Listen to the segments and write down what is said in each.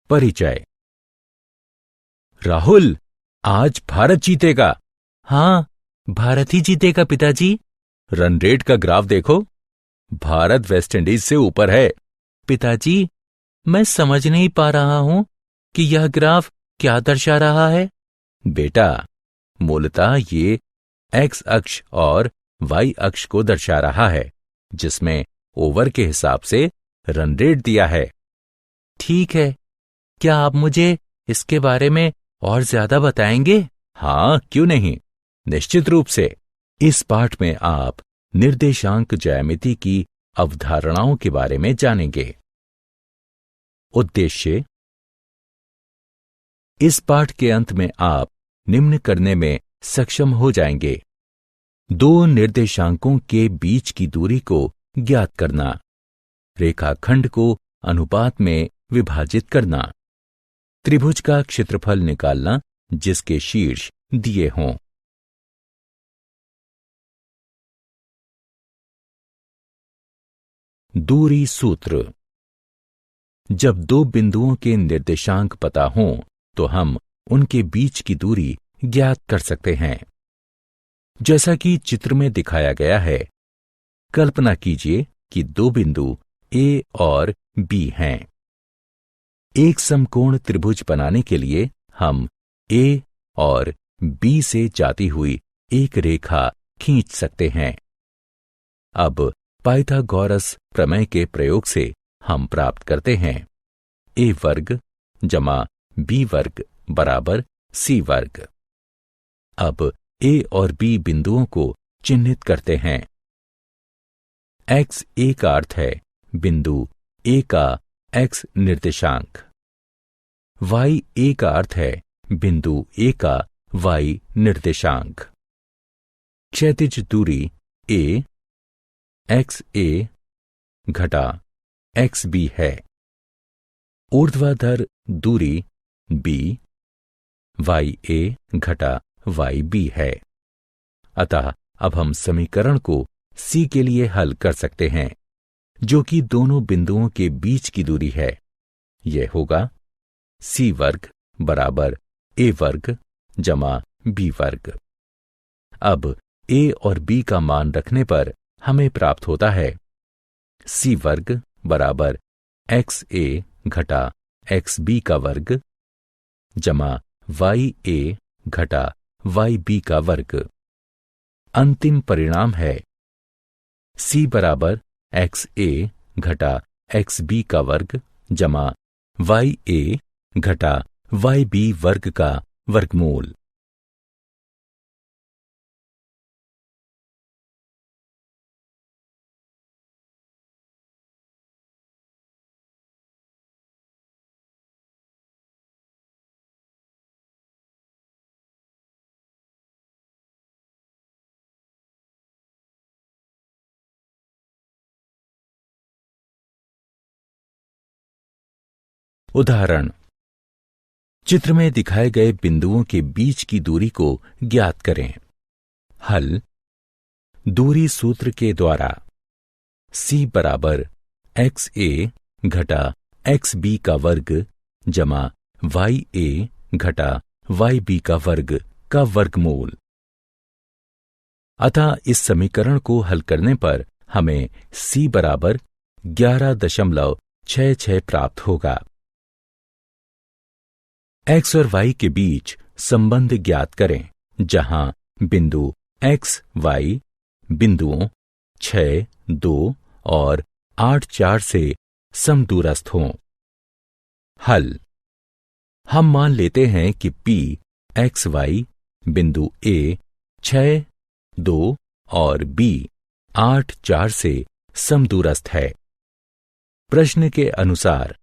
परिचय। राहुल, आज भारत जीतेगा। हाँ, भारत ही जीतेगा पिताजी। रन रेट का ग्राफ देखो, भारत वेस्टइंडीज से ऊपर है। पिताजी, मैं समझ नहीं पा रहा हूं कि यह ग्राफ क्या दर्शा रहा है। बेटा, मूलतः ये एक्स अक्ष और वाई अक्ष को दर्शा रहा है, जिसमें ओवर के हिसाब से रन रेट दिया है। ठीक है, क्या आप मुझे इसके बारे में और ज्यादा बताएंगे? हाँ, क्यों नहीं, निश्चित रूप से। इस पाठ में आप निर्देशांक ज्यामिति की अवधारणाओं के बारे में जानेंगे। उद्देश्य: इस पाठ के अंत में आप निम्न करने में सक्षम हो जाएंगे। दो निर्देशांकों के बीच की दूरी को ज्ञात करना, रेखाखंड को अनुपात में विभाजित करना, त्रिभुज का क्षेत्रफल निकालना जिसके शीर्ष दिए हों। दूरी सूत्र: जब दो बिंदुओं के निर्देशांक पता हों तो हम उनके बीच की दूरी ज्ञात कर सकते हैं। जैसा कि चित्र में दिखाया गया है, कल्पना कीजिए कि दो बिंदु ए और बी हैं। एक समकोण त्रिभुज बनाने के लिए हम ए और बी से जाती हुई एक रेखा खींच सकते हैं। अब पाइथागोरस प्रमेय के प्रयोग से हम प्राप्त करते हैं ए वर्ग जमा बी वर्ग बराबर सी वर्ग। अब ए और बी बिंदुओं को चिन्हित करते हैं। एक्स ए का अर्थ है बिंदु ए का एक्स निर्देशांक, वाई ए का अर्थ है बिंदु ए का वाई निर्देशांक। क्षैतिज दूरी ए एक्स ए घटा एक्स बी है। ऊर्ध्वाधर दूरी बी वाई ए घटा वाई बी है। अतः अब हम समीकरण को सी के लिए हल कर सकते हैं, जो कि दोनों बिंदुओं के बीच की दूरी है। यह होगा सी वर्ग बराबर ए वर्ग जमा बी वर्ग। अब ए और बी का मान रखने पर हमें प्राप्त होता है सी वर्ग बराबर एक्स ए घटा एक्स बी का वर्ग जमा वाई ए घटा वाई बी का वर्ग। अंतिम परिणाम है सी बराबर एक्स ए घटा एक्स बी का वर्ग जमा वाई ए घटा वाई बी वर्ग का वर्गमूल। उदाहरण: चित्र में दिखाए गए बिंदुओं के बीच की दूरी को ज्ञात करें। हल: दूरी सूत्र के द्वारा सी बराबर एक्स ए घटा एक्स बी का वर्ग जमा वाई ए घटा वाई बी का वर्ग का वर्गमूल। अतः इस समीकरण को हल करने पर हमें सी बराबर 11.66 प्राप्त होगा। एक्स और वाई के बीच संबंध ज्ञात करें, जहां बिंदु एक्स वाई बिंदुओं 6, 2 और 8, 4 से समदूरस्थ हों। हल: हम मान लेते हैं कि P एक्स वाई बिंदु A 6, 2 और B 8, 4 से समदूरस्थ है। प्रश्न के अनुसार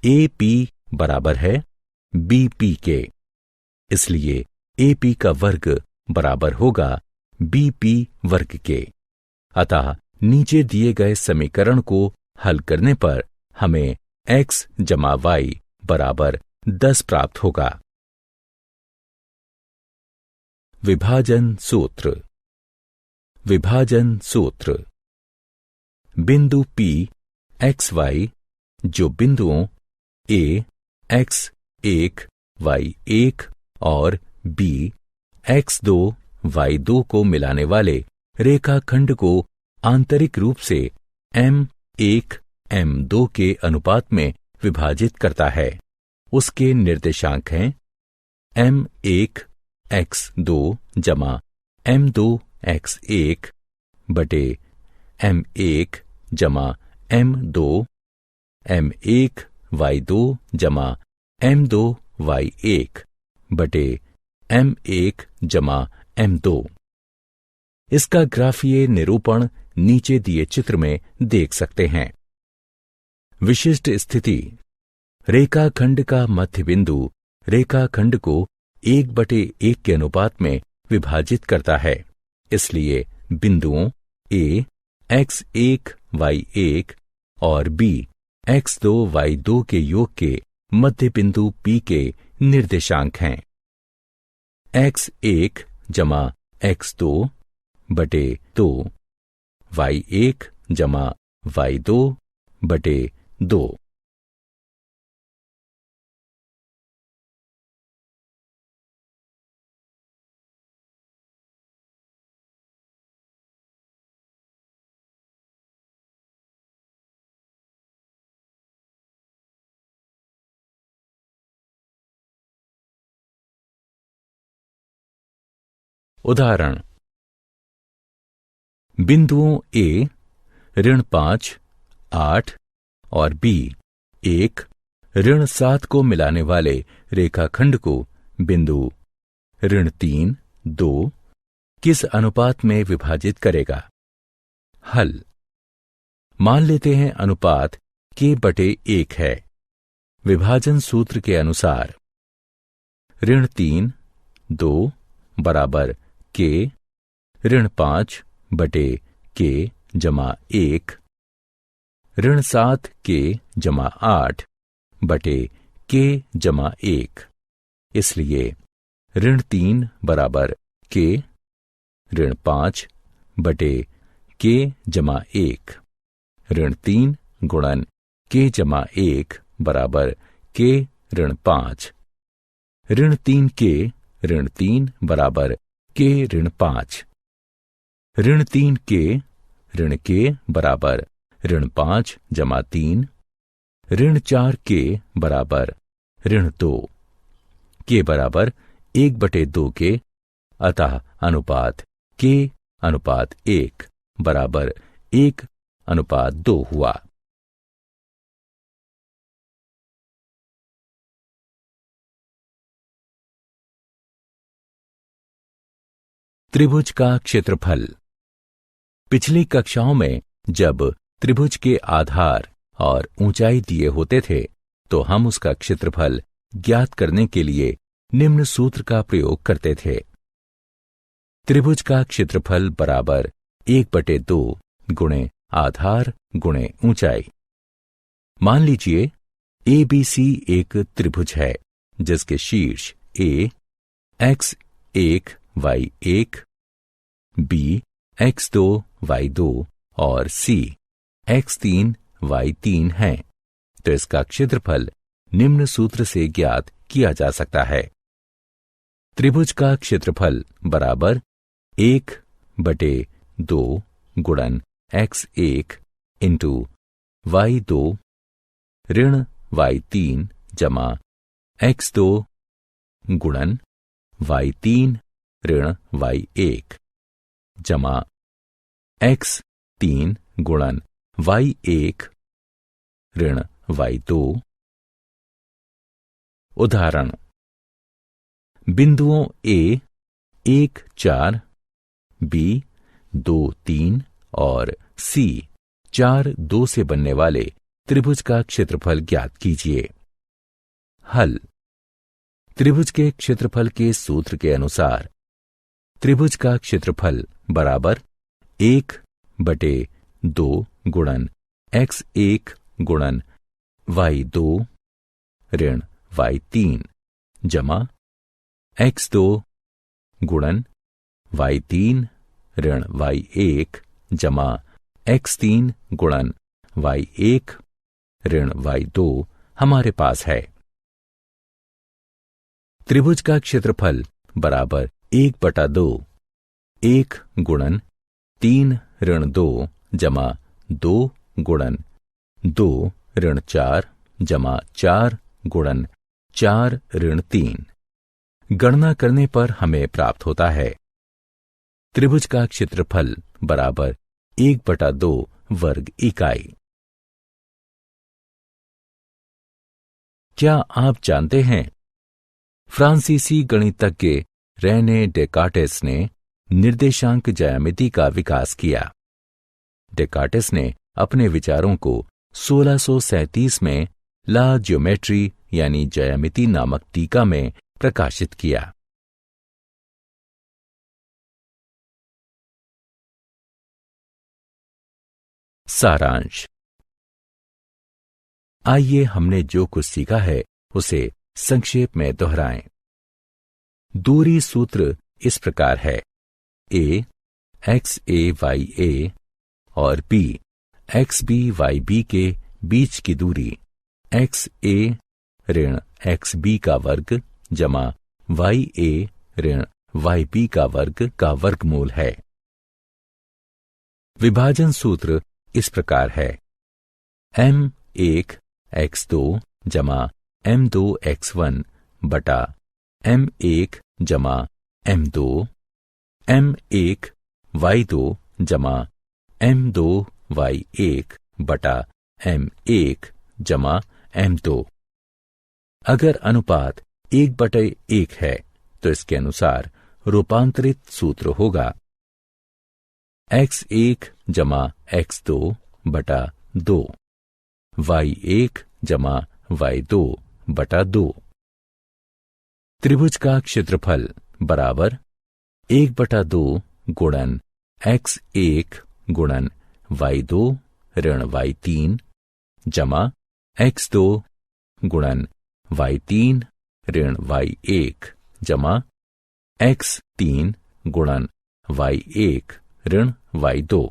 AP बराबर है BP के, इसलिए AP का वर्ग बराबर होगा BP वर्ग के। अतः नीचे दिए गए समीकरण को हल करने पर हमें x जमा y बराबर 10 प्राप्त होगा। विभाजन सूत्र। विभाजन सूत्र: बिंदु P एक्स वाई जो बिंदुओं A x1 y1 और b x2 y2 को मिलाने वाले रेखाखंड को आंतरिक रूप से m1 m2 के अनुपात में विभाजित करता है। उसके निर्देशांक हैं m1 x2 जमा m2 x1 बटे m1 जमा m2 m1 y2 जमा m2 y1 बटे m1 जमा m2। इसका ग्राफीय निरूपण नीचे दिए चित्र में देख सकते हैं। विशिष्ट स्थिति, रेखाखंड का मध्य बिंदु रेखाखंड को 1/1 के अनुपात में विभाजित करता है। इसलिए बिंदुओं A x1 y1 और B x2 y2 के योग के मध्य बिंदु P के निर्देशांक हैं x1 जमा x2 बटे 2 y1 जमा y2 बटे 2। उदाहरण, बिंदुओं A -5 8 और B 1 -7 को मिलाने वाले रेखाखंड को बिंदु -3 2 किस अनुपात में विभाजित करेगा? हल, मान लेते हैं अनुपात k/1 है। विभाजन सूत्र के अनुसार -3 2 बराबर k -5 बटे k जमा 1 -7 k जमा 8 बटे k जमा 1। इसलिए -3 बराबर k -5 बटे k जमा 1 -3 गुणन k जमा 1 बराबर k -5 -3k -3 बराबर k -5 -3k k बराबर -5 जमा 3 -4k बराबर -2 k बराबर 1/2 के, अतः अनुपात k अनुपात 1 बराबर 1:2 हुआ। त्रिभुज का क्षेत्रफल। पिछली कक्षाओं में जब त्रिभुज के आधार और ऊंचाई दिए होते थे तो हम उसका क्षेत्रफल ज्ञात करने के लिए निम्न सूत्र का प्रयोग करते थे। त्रिभुज का क्षेत्रफल बराबर 1/2 गुणे आधार गुणे ऊंचाई। मान लीजिए ABC एक त्रिभुज है जिसके शीर्ष A x1 y1 B x2 y2 और C x3 y3 हैं, तो इसका क्षेत्रफल निम्न सूत्र से ज्ञात किया जा सकता है। त्रिभुज का क्षेत्रफल बराबर 1/2 गुणन x1 इंटू y2 ऋण y3 जमा x2 गुणन y3 ऋण y1 जमा x3 गुणन y1 ऋण y2। उदाहरण, बिंदुओं A 1 4 B 2 3 और C 4 2 से बनने वाले त्रिभुज का क्षेत्रफल ज्ञात कीजिए। हल, त्रिभुज के क्षेत्रफल के सूत्र के अनुसार त्रिभुज का क्षेत्रफल बराबर 1/2 गुणन x1 गुणन y2 ऋण y3 जमा x2 गुणन y3 ऋण y1 जमा x3 गुणन y1 ऋण y2 हमारे पास है। त्रिभुज का क्षेत्रफल बराबर 1/2 1 गुणन 3 ऋण 2 जमा 2 गुणन 2 ऋण 4 जमा 4 गुणन 4 ऋण 3। गणना करने पर हमें प्राप्त होता है त्रिभुज का क्षेत्रफल बराबर 1/2 वर्ग इकाई। क्या आप जानते हैं फ्रांसीसी गणितज्ञ रेने डेकार्टेस ने निर्देशांक ज्यामिति का विकास किया। डेकार्टेस ने अपने विचारों को 1637 में ला ज्योमेट्री यानी ज्यामिति नामक टीका में प्रकाशित किया। सारांश। आइए हमने जो कुछ सीखा है उसे संक्षेप में दोहराएं। दूरी सूत्र इस प्रकार है: a x a y a और b x b y b के बीच की दूरी x a ऋण x b का वर्ग जमा y a ऋण y b का वर्गमूल है। विभाजन सूत्र इस प्रकार है: m1 x2 जमा m2 x1 बटा m1 जमा m2 m1 y2 जमा m2 y1 बटा m1 जमा m2। अगर अनुपात 1/1 है तो इसके अनुसार रूपांतरित सूत्र होगा x1 जमा x2 बटा 2 y1 जमा y2 बटा 2। त्रिभुज का क्षेत्रफल बराबर 1/2 गुणन x1 गुणन y2 ऋण y3 जमा x2 गुणन y3 ऋण y1 जमा x3 गुणन y1 ऋण y2।